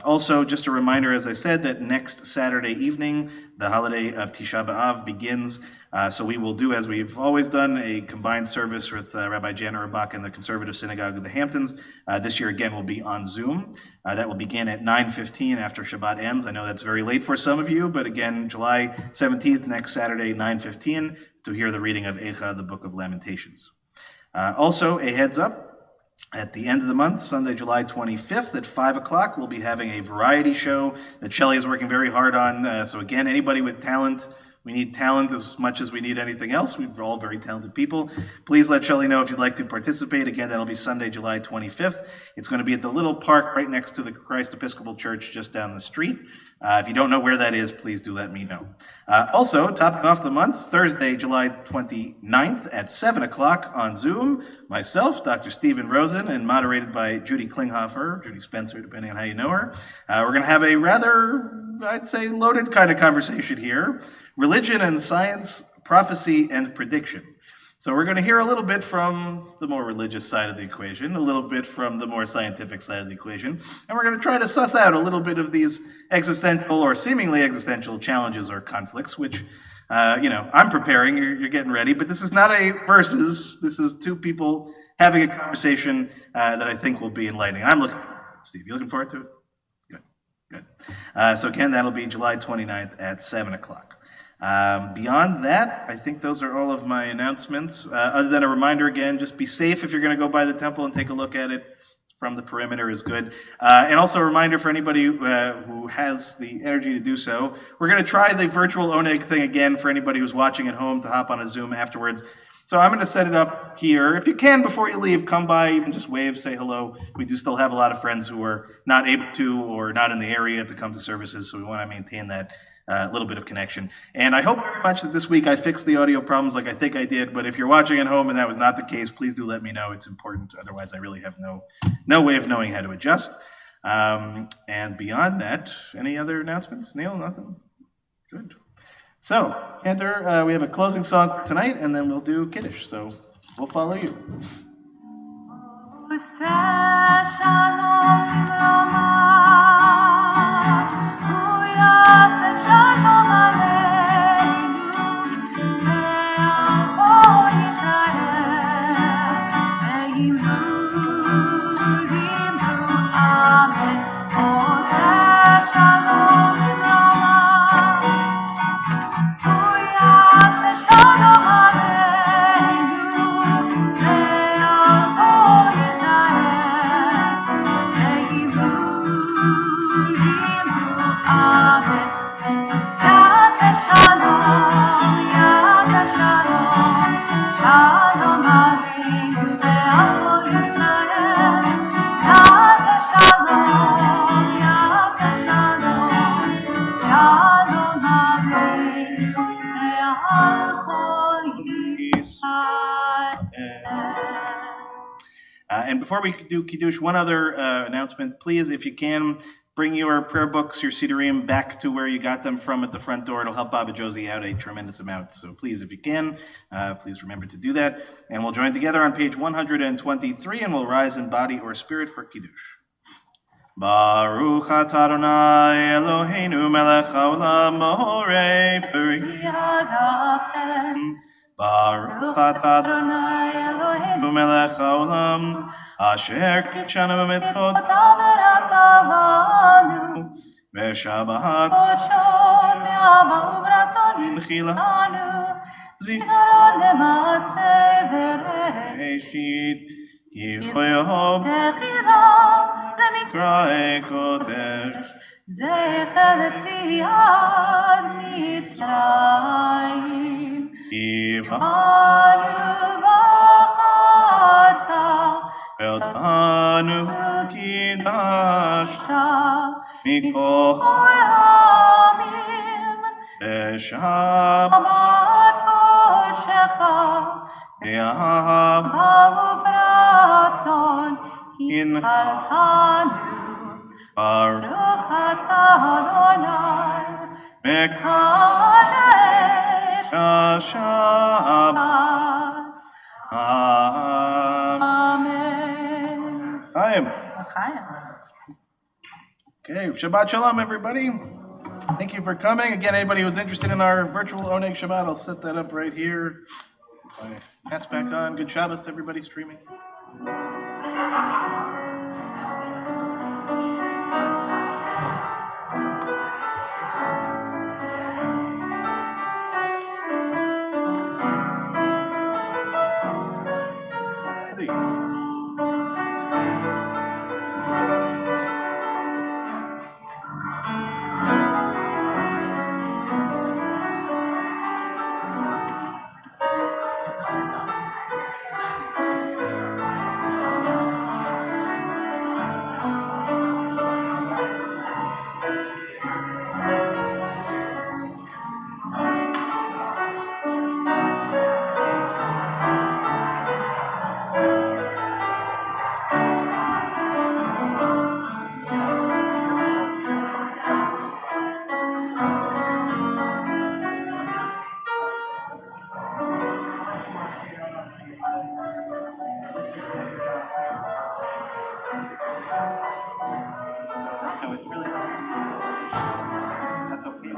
Also, just a reminder, as I said, that next Saturday evening, the holiday of Tisha B'Av begins. So we will do, as we've always done, a combined service with Rabbi Jan Urbach and the Conservative Synagogue of the Hamptons. This year, again, will be on Zoom. That will begin at 9:15 after Shabbat ends. I know that's very late for some of you, but again, July 17th, next Saturday, 9:15, to hear the reading of Eicha, the Book of Lamentations. Also, a heads up. At the end of the month, Sunday, July 25th at 5 o'clock, we'll be having a variety show that Shelley is working very hard on. So again, anybody with talent, we need talent as much as we need anything else. We're all very talented people. Please let Shelley know if you'd like to participate. Again, that'll be Sunday, July 25th. It's going to be at the little park right next to the Christ Episcopal Church just down the street. If you don't know where that is, please do let me know. Also, topping off the month, Thursday, July 29th at 7 o'clock on Zoom, myself, Dr. Stephen Rosen, and moderated by Judy Klinghoffer, Judy Spencer, depending on how you know her. We're going to have a rather, I'd say, loaded kind of conversation here. Religion and science, prophecy and prediction. So we're going to hear a little bit from the more religious side of the equation, a little bit from the more scientific side of the equation, and we're going to try to suss out a little bit of these existential or seemingly existential challenges or conflicts, which, I'm preparing, you're getting ready, but this is not a versus, this is two people having a conversation that I think will be enlightening. I'm looking forward to it. Steve, you looking forward to it? Good. So again, that'll be July 29th at 7 o'clock. Beyond that, I think those are all of my announcements. Other than a reminder again, just be safe if you're going to go by the temple and take a look at it from the perimeter is good. And also a reminder for anybody who has the energy to do so, we're going to try the virtual Oneg thing again for anybody who's watching at home to hop on a Zoom afterwards. So I'm going to set it up here. If you can, before you leave, come by, even just wave, say hello. We do still have a lot of friends who are not able to or not in the area to come to services, so we want to maintain that little bit of connection. And I hope very much that this week I fixed the audio problems like I think I did, but if you're watching at home and that was not the case, please do let me know. It's important. Otherwise, I really have no way of knowing how to adjust. And beyond that, any other announcements? Neil, nothing? Good. So, Cantor, we have a closing song for tonight, and then we'll do Kiddush. So we'll follow you. And before we do Kiddush, one other announcement. Please, if you can, bring your prayer books, your Sidurim, back to where you got them from at the front door. It'll help Bob and Josie out a tremendous amount. So please, if you can, please remember to do that. And we'll join together on page 123, and we'll rise in body or spirit for Kiddush. Baruch atah Adonai Eloheinu melech haolam b'horei peri Baruch atah Adonai Eloheinu melech haolam asher kitshanu b'mitzvot v'shabahat v'chila zikaron lemaseh v'reshit Yehoyahov מקראי קודש, זכר לציאת מצרים. איבנו בחרת, ואותנו קידשת מכל העמים, בשבת עמד קודשך, ואהבה וברצון הנחלתנו. ברוך ברוך אתה אדוני, מקדש מקדש השבת. את. Amen. Chaim. Chaim. Okay, Shabbat Shalom, everybody. Thank you for coming. Again, anybody who's interested in our virtual Oneg Shabbat, I'll set that up right here. My mask back on. Good Shabbos to everybody streaming. No, it's really not. That's okay.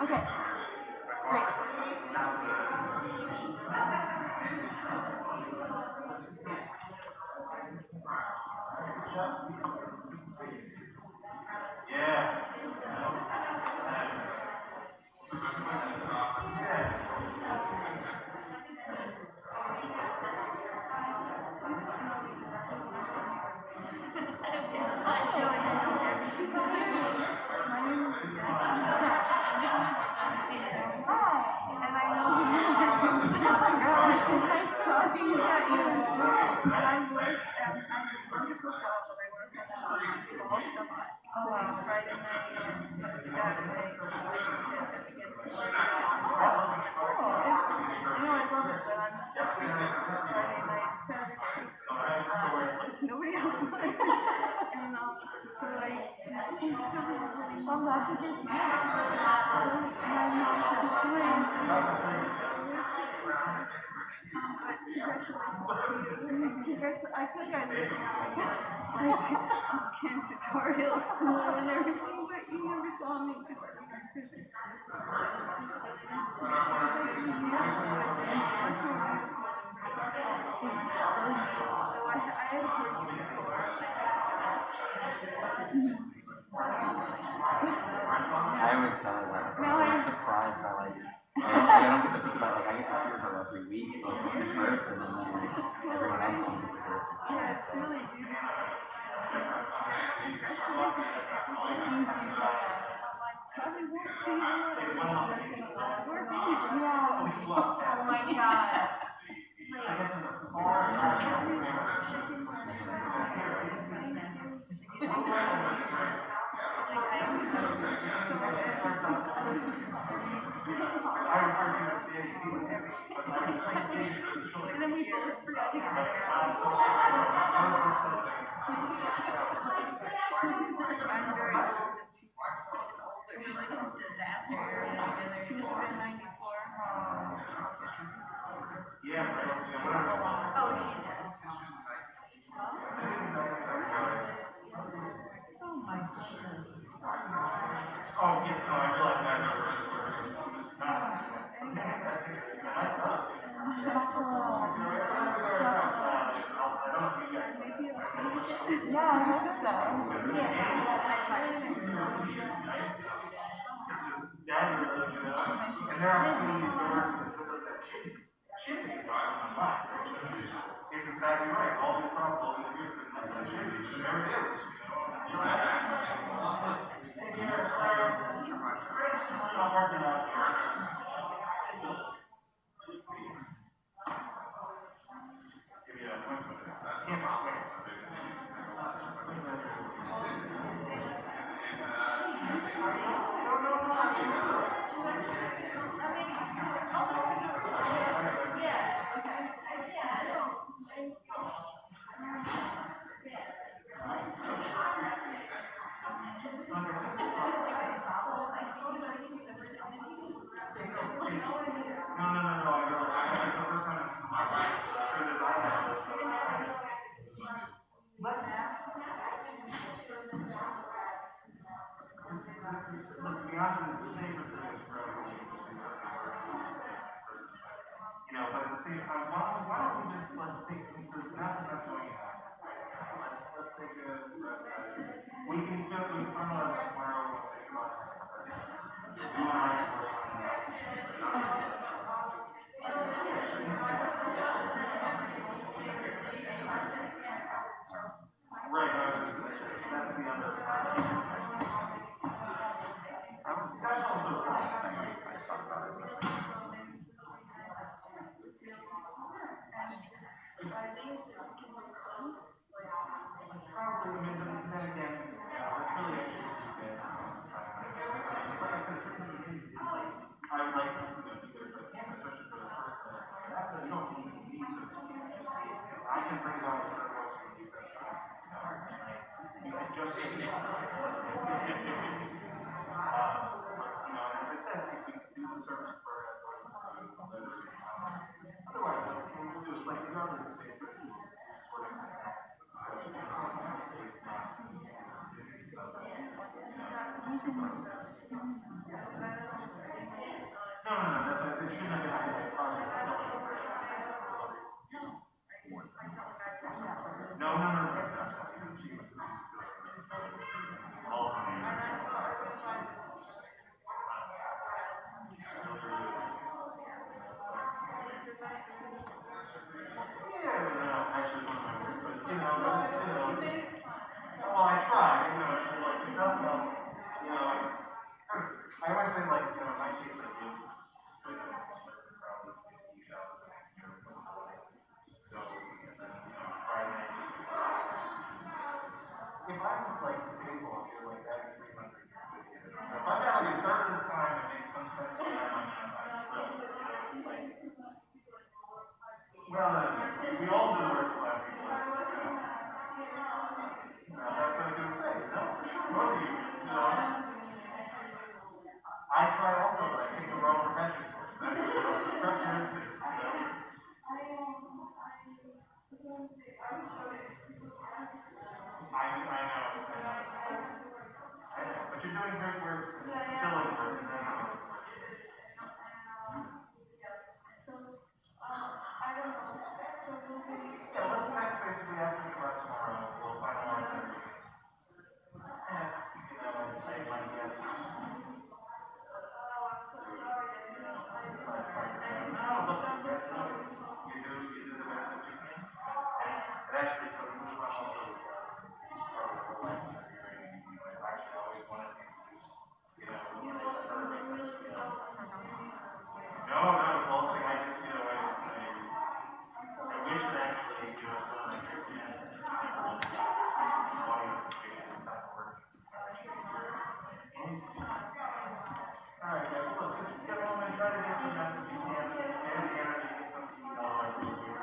Okay. Great. Kabbalat Shabbat, including Friday night, Saturday, against the I love it, but I'm stuck with Friday night and Saturday. There's nobody else likes it. And so this is really fun. I'm not going to I'm not swing. But congratulations to you. I feel like I lived like Ken tutorial school and everything, but you never saw me because I went to the so I had heard you before. I always tell her that. I was surprised by I don't get to think about I get to hear her every week, just in person, and then everyone else can just hear it. Yeah, it's really beautiful. Probably won't see you. Oh my God. And then we both forgot to get I'm very old and she's older. Some disaster. She's been 94. Oh, she did. Oh my goodness. Oh, yes, no, I realize that. Yeah, I hope so. And there are so many stories that it's exactly right. All these problems, there it is. But at the same time, why don't we just let's think through not enough going on. Let's take we can finalize it tomorrow. We'll think about it. You and I can work on that. Right, I was just going to say that's the other side. That's also I thought about it. Probably, then again, it's really try also, like, take the wrong profession. That's the person instincts, you know? I know. But you're doing great work, fulfilling work, and that's all. Yeah, let's next basically after Shabbat tomorrow, we'll finalize everything. And, I might guess. No, listen, you guys know it. You do the best that you can. And actually, so we move on also with I actually always wanted to use, perfect. No, it's the whole thing. I just, I wish that actually, when I hear the audience situation that work. All right, guys, look, just get home and try to get some message you can, and the energy, get something you know, like to hear.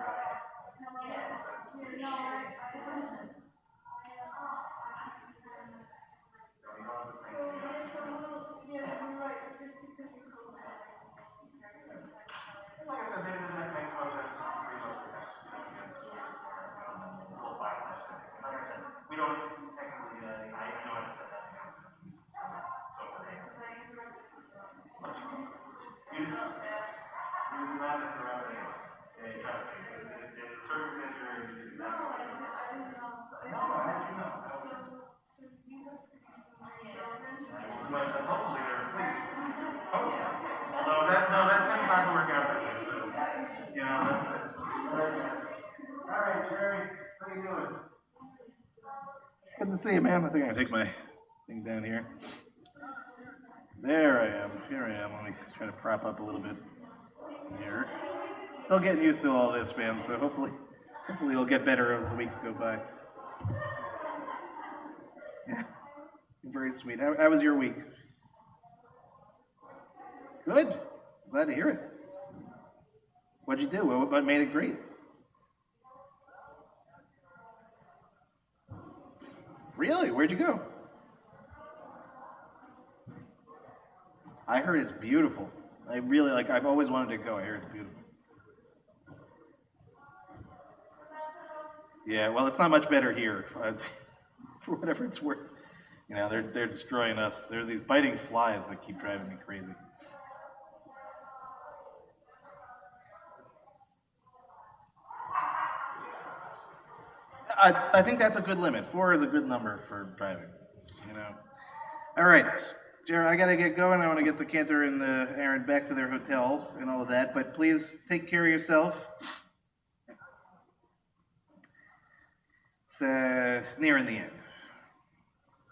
Like I said, maybe that makes more sense to read over the next, we'll finalize it. Like I said, we don't technically, I know I said that. Let's go. You do not interrupt me. Okay, trust me. The circumstances are you do not. No, I know. But hopefully they're asleep. Hopefully. Although that's not going to work out that way. So, that's it. All right, Jerry, what are you doing? Good to see you, man. I think I'm going to take my thing down here. There I am. Here I am. Let me try to prop up a little bit here. Still getting used to all this, man. So hopefully it'll get better as the weeks go by. Yeah, very sweet. How was your week? Good. Glad to hear it. What'd you do? What made it great? Really? Where'd you go? I heard it's beautiful. I've always wanted to go. I hear it's beautiful. Yeah, well, it's not much better here, for whatever it's worth. They're destroying us. There are these biting flies that keep driving me crazy. I think that's a good limit. 4 is a good number for driving. All right, Jared, I gotta get going. I want to get the Cantor and Aaron back to their hotel and all of that. But please take care of yourself. It's nearing the end.